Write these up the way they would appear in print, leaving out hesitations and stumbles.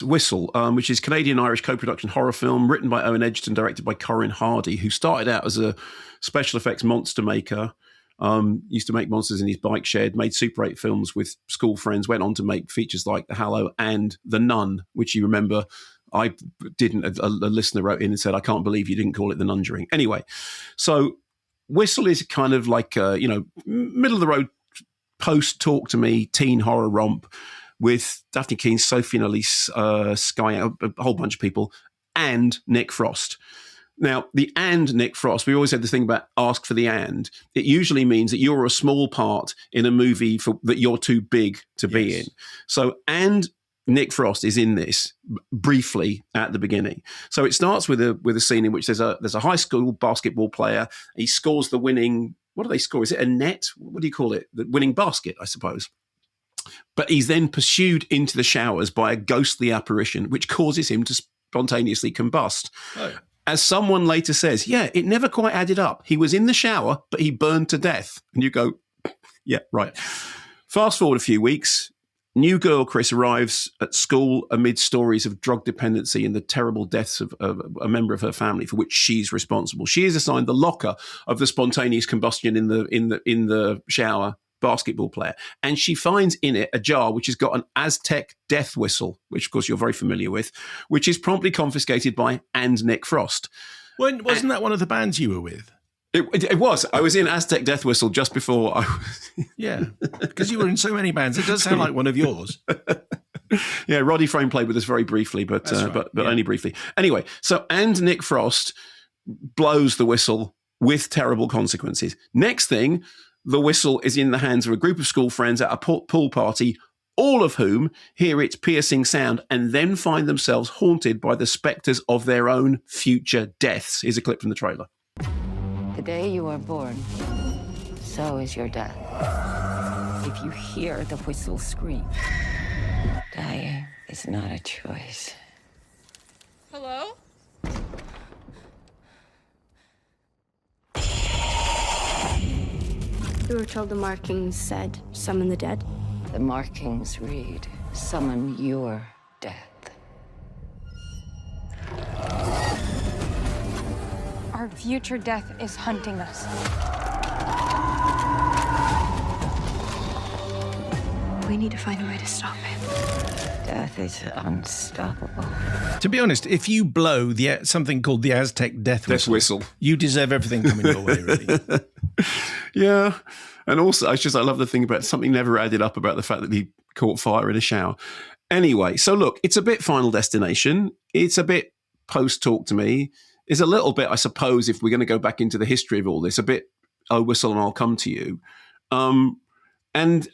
Whistle, which is Canadian-Irish co-production horror film written by Owen Edgerton, directed by Corin Hardy, who started out as a special effects monster maker, used to make monsters in his bike shed, made Super 8 films with school friends, went on to make features like The Hallow and The Nun, which you remember I didn't. A listener wrote in and said, I can't believe you didn't call it The Nungery. Anyway, so Whistle is kind of like a, middle-of-the-road post-Talk to Me teen horror romp with Daphne Keane, Sophie Elise, Sky, a whole bunch of people, and Nick Frost. Now, the and Nick Frost, we always had this thing about ask for the and. It usually means that you're a small part in a movie that you're too big to be in. So, and Nick Frost is in this briefly at the beginning. So it starts with a scene in which there's a high school basketball player. He scores the winning, what do they score? Is it a net? What do you call it? The winning basket, I suppose. But he's then pursued into the showers by a ghostly apparition, which causes him to spontaneously combust. Oh. As someone later says, yeah, it never quite added up. He was in the shower, but he burned to death. And you go, yeah, right. Fast forward a few weeks. New girl Chris arrives at school amid stories of drug dependency and the terrible deaths of a member of her family for which she's responsible. She is assigned the locker of the spontaneous combustion in the shower basketball player, and she finds in it a jar which has got an Aztec Death Whistle, which of course you're very familiar with, which is promptly confiscated by and Nick Frost. Wasn't that one of the bands you were with? It was. I was in Aztec Death Whistle just before I was. Yeah, because you were in so many bands. It does sound like one of yours. Yeah, Roddy Frame played with us very briefly, but only briefly. Anyway, so and Nick Frost blows the whistle with terrible consequences. Next thing, the whistle is in the hands of a group of school friends at a pool party, all of whom hear its piercing sound and then find themselves haunted by the spectres of their own future deaths. Here's a clip from the trailer. The day you are born, so is your death. If you hear the whistle scream, dying is not a choice. Hello? We were told the markings said, summon the dead. The markings read, summon your death. Our future death is hunting us. We need to find a way to stop him. Death is unstoppable. To be honest, if you blow something called the Aztec Death Whistle, you deserve everything coming your way, really. Yeah. And also, I love the thing about something never added up about the fact that he caught fire in a shower. Anyway, so look, it's a bit Final Destination. It's a bit post-Talk to Me. It's a little bit, I suppose, if we're going to go back into the history of all this, a bit Oh Whistle and I'll Come to You. And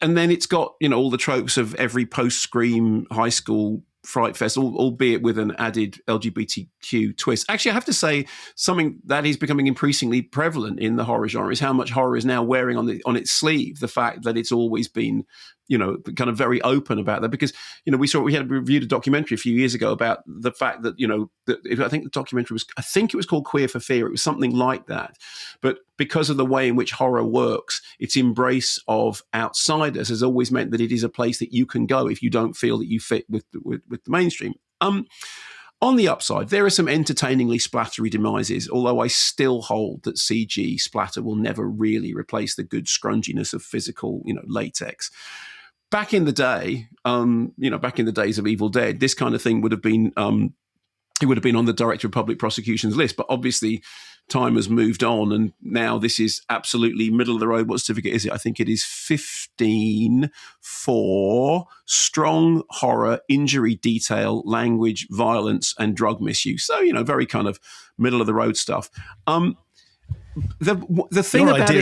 then it's got, all the tropes of every post-Scream high school fright fest, albeit with an added LGBTQ twist. Actually, I have to say something that is becoming increasingly prevalent in the horror genre is how much horror is now wearing on its sleeve. The fact that it's always been, kind of very open about that, because, we had reviewed a documentary a few years ago about the fact that, I think the documentary was called Queer for Fear. It was something like that. But because of the way in which horror works, its embrace of outsiders has always meant that it is a place that you can go if you don't feel that you fit with the mainstream. On the upside, there are some entertainingly splattery demises, although I still hold that CG splatter will never really replace the good scrunginess of physical, latex. Back in the day, back in the days of Evil Dead, this kind of thing would have been, it would have been on the Director of Public Prosecution's list. But obviously, time has moved on, and now this is absolutely middle of the road. What certificate is it? I think it is 15 for strong horror, injury detail, language, violence, and drug misuse. So, very kind of middle of the road stuff. The thing your about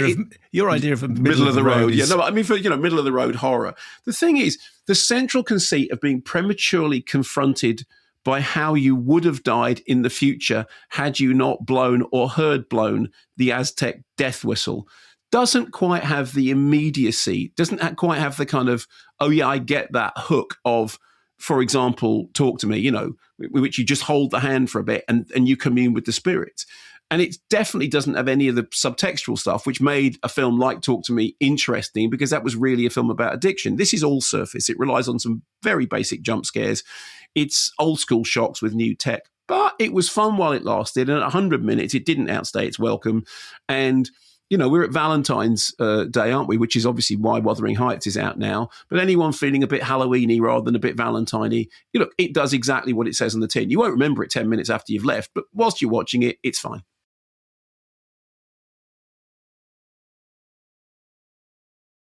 your idea of a middle of the road, is... yeah, no, I mean for middle of the road horror. The thing is, the central conceit of being prematurely confronted by how you would have died in the future had you not blown or heard blown the Aztec Death Whistle doesn't quite have the immediacy, doesn't quite have the kind of, oh yeah, I get that hook of, for example, Talk to Me, which you just hold the hand for a bit and you commune with the spirits. And it definitely doesn't have any of the subtextual stuff, which made a film like Talk to Me interesting, because that was really a film about addiction. This is all surface. It relies on some very basic jump scares. It's old school shocks with new tech. But it was fun while it lasted. And at 100 minutes, it didn't outstay its welcome. And, we're at Valentine's Day, aren't we? Which is obviously why Wuthering Heights is out now. But anyone feeling a bit Halloween-y rather than a bit Valentine-y, it does exactly what it says on the tin. You won't remember it 10 minutes after you've left, but whilst you're watching it, it's fine.